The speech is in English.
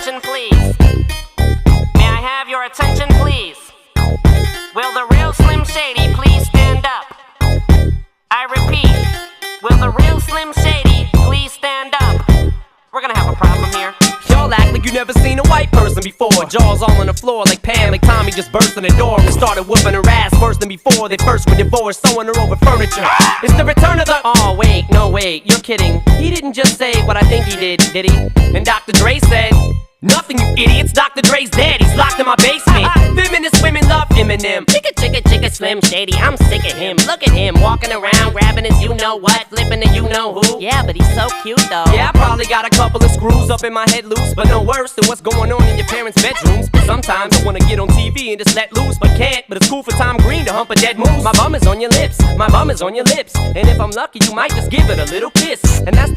attention, please? May I have your attention, please? Will the real Slim Shady please stand up? I repeat, will the real Slim Shady please stand up? We're gonna have a problem here. Y'all act like you never seen a white person before. Jaws all on the floor like Pam, like Tommy just burst in the door and started whooping her ass worse than before. They first were divorced, sewing her over furniture. It's the return of the... Oh wait, no wait, you're kidding. He didn't just say what I think he did he? And Dr. Dre said, nothing, you idiots. Dr. Dre's dead, he's locked in my basement. Feminist women love Eminem. Chicka, chicka, chicka, Slim Shady, I'm sick of him. Look at him, walking around, grabbing his you-know-what, flipping the you-know-who. Yeah, but he's so cute, though. Yeah, I probably got a couple of screws up in my head loose, but no worse than what's going on in your parents' bedrooms. But sometimes I wanna get on TV and just let loose, but can't. But it's cool for Tom Green to hump a dead moose. My bum is on your lips, my bum is on your lips. And if I'm lucky, you might just give it a little kiss. And that's the